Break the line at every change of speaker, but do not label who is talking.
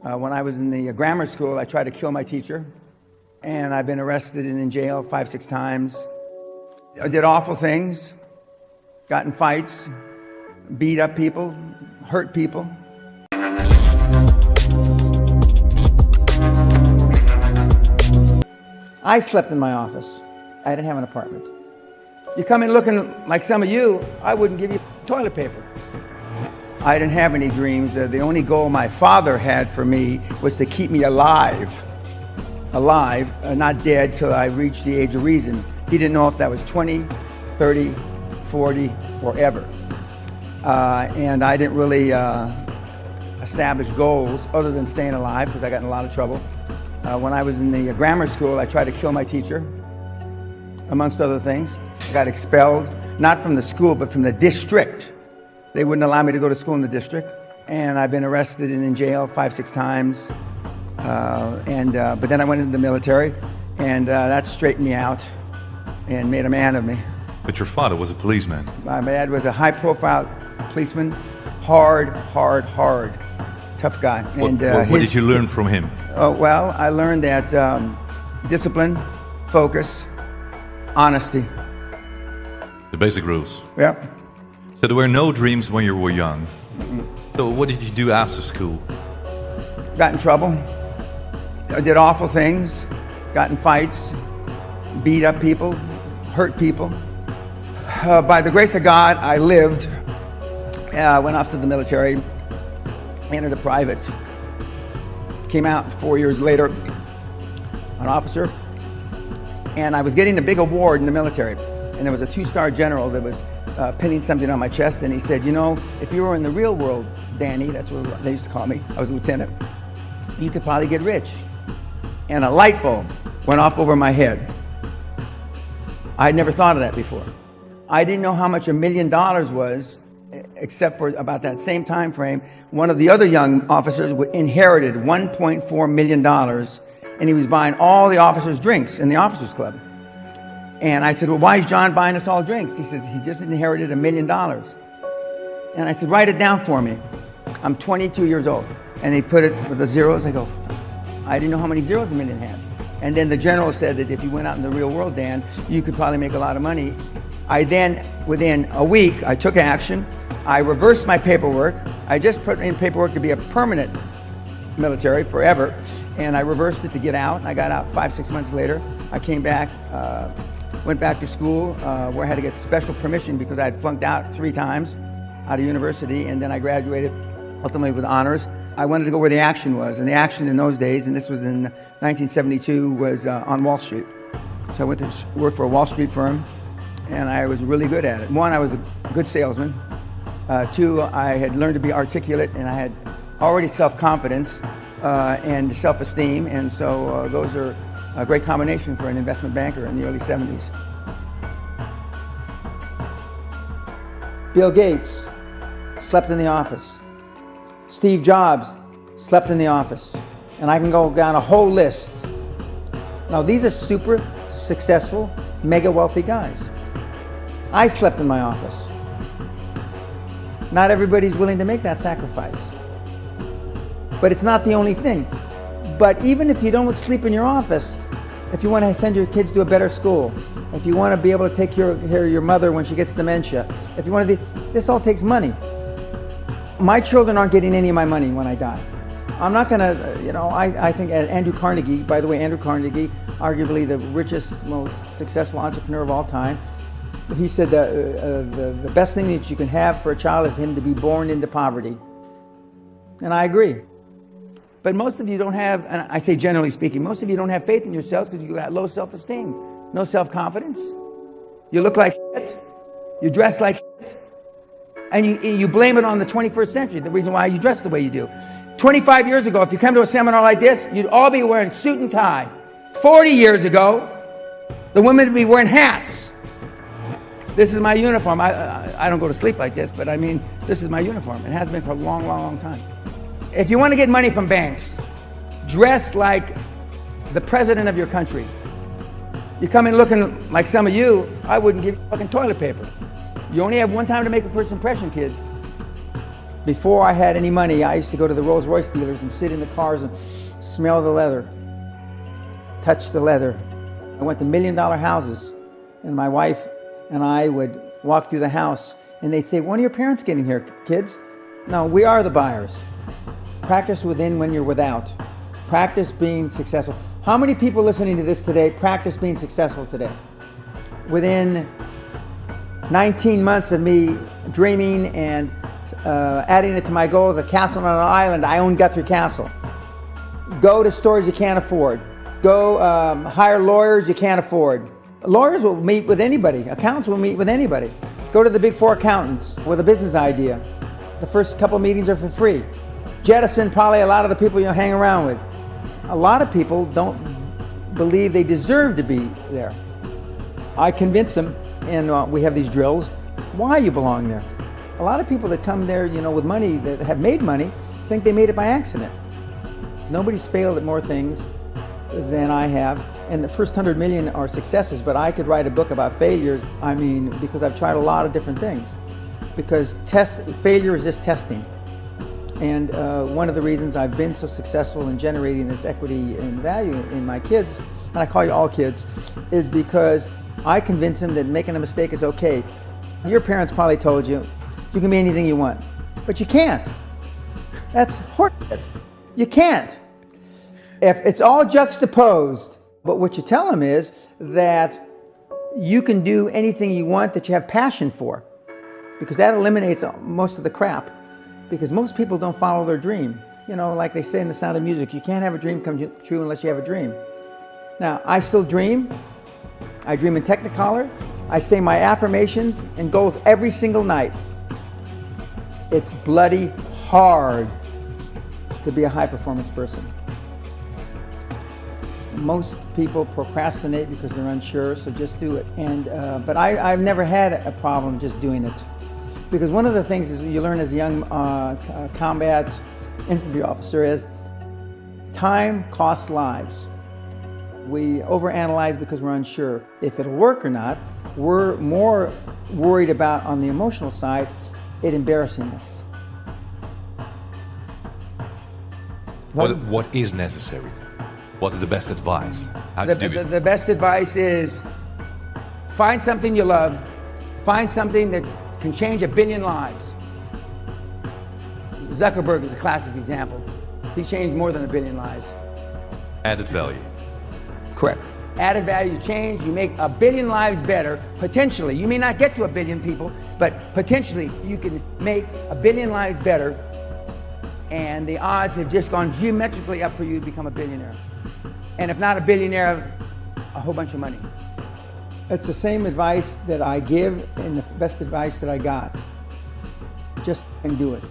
When I was in the grammar school, I tried to kill my teacher, and I've been arrested and in jail 5-6 times. I did awful things, got in fights, beat up people, hurt people. I slept in my office. I didn't have an apartment. You come in looking like some of you, I wouldn't give you toilet paper. I didn't have any dreams. The only goal my father had for me was to keep me alive, not dead till I reached the age of reason. He didn't know if that was 20, 30, 40, or ever. And I didn't really establish goals other than staying alive because I got in a lot of trouble. When I was in the grammar school, I tried to kill my teacher, amongst other things. I got expelled, not from the school, but from the district. They wouldn't allow me to go to school in the district. And I've been arrested and in jail 5-6 times. But then I went into the military, and that straightened me out and made a man of me.
But your father was a policeman.
My dad was a high-profile policeman, hard, tough guy.
What did you learn from him?
Well, I learned that discipline, focus, honesty.
The basic rules.
Yep.
So there were no dreams when you were young. So what did you do after school?
Got in trouble. I did awful things, got in fights, beat up people, hurt people. By the grace of God, I lived. Went off to the military, entered a private. Came out 4 years later, an officer. And I was getting a big award in the military. And there was a 2-star general that was pinning something on my chest, and he said, you know, if you were in the real world, Danny, that's what they used to call me, I was a lieutenant, you could probably get rich. And a light bulb went off over my head. I had never thought of that before. I didn't know how much $1 million was, except for about that same time frame, one of the other young officers inherited $1.4 million, and he was buying all the officers' drinks in the officers' club. And I said, well, why is John buying us all drinks? He says, he just inherited $1 million. And I said, write it down for me. I'm 22 years old. And they put it with the zeros. I go, I didn't know how many zeros $1 million had. And then the general said that if you went out in the real world, Dan, you could probably make a lot of money. I then, within a week, I took action. I reversed my paperwork. I just put in paperwork to be a permanent military forever. And I reversed it to get out. I got out 5-6 months later. I came back, went back to school where I had to get special permission because I had flunked out 3 times out of university, and then I graduated ultimately with honors. I wanted to go where the action was, and the action in those days, and this was in 1972, was on Wall Street. So I went to work for a Wall Street firm, and I was really good at it. 1, I was a good salesman. 2, I had learned to be articulate, and I had already self-confidence and self-esteem, and so those are a great combination for an investment banker in the early 70s. Bill Gates slept in the office. Steve Jobs slept in the office. And I can go down a whole list. Now, these are super successful, mega wealthy guys. I slept in my office. Not everybody's willing to make that sacrifice. But it's not the only thing. But even if you don't sleep in your office, if you want to send your kids to a better school, if you want to be able to take care of your mother when she gets dementia, if you want to, this all takes money. My children aren't getting any of my money when I die. I'm not going to, I think Andrew Carnegie, by the way, Andrew Carnegie, arguably the richest, most successful entrepreneur of all time, he said the best thing that you can have for a child is him to be born into poverty. And I agree. But most of you don't have, and I say generally speaking, most of you don't have faith in yourselves because you got low self-esteem, no self-confidence. You look like shit. You dress like shit. And you blame it on the 21st century, the reason why you dress the way you do. 25 years ago, if you come to a seminar like this, you'd all be wearing suit and tie. 40 years ago, the women would be wearing hats. This is my uniform. I don't go to sleep like this, but I mean, this is my uniform. It has been for a long time. If you want to get money from banks, dress like the president of your country. You come in looking like some of you, I wouldn't give you fucking toilet paper. You only have one time to make a first impression, kids. Before I had any money, I used to go to the Rolls Royce dealers and sit in the cars and smell the leather, touch the leather. I went to $1 million houses, and my wife and I would walk through the house, and they'd say, "When are your parents getting here, kids?" No, we are the buyers. Practice within when you're without. Practice being successful. How many people listening to this today practice being successful today? Within 19 months of me dreaming and adding it to my goals, a castle on an island, I own Guthrie Castle. Go to stores you can't afford. Go hire lawyers you can't afford. Lawyers will meet with anybody. Accountants will meet with anybody. Go to the big 4 accountants with a business idea. The first couple meetings are for free. Jettison probably a lot of the people you hang around with. A lot of people don't believe they deserve to be there. I convince them, and we have these drills, why you belong there. A lot of people that come there, with money, that have made money, think they made it by accident. Nobody's failed at more things than I have, and the first 100 million are successes, but I could write a book about failures, because I've tried a lot of different things. Because failure is just testing. And one of the reasons I've been so successful in generating this equity and value in my kids, and I call you all kids, is because I convince them that making a mistake is okay. Your parents probably told you, you can be anything you want, but you can't. That's horseshit. You can't. If it's all juxtaposed, but what you tell them is that you can do anything you want that you have passion for, because that eliminates most of the crap, because most people don't follow their dream. Like they say in The Sound of Music, you can't have a dream come true unless you have a dream. Now, I still dream. I dream in Technicolor. I say my affirmations and goals every single night. It's bloody hard to be a high-performance person. Most people procrastinate because they're unsure, so just do it. But I've never had a problem just doing it. Because one of the things is you learn as a young combat infantry officer is time costs lives. We overanalyze because we're unsure if it'll work or not. We're more worried about, on the emotional side, it embarrassing us.
What is necessary? What is the best advice? How to do it?
The best advice is find something you love. Find something that can change 1 billion lives. Zuckerberg is a classic example. He changed more than 1 billion lives.
Added value.
Correct. Added value change, you make 1 billion lives better, potentially. You may not get to 1 billion people, but potentially you can make 1 billion lives better, and the odds have just gone geometrically up for you to become a billionaire. And if not a billionaire, a whole bunch of money. It's the same advice that I give and the best advice that I got. Just do it.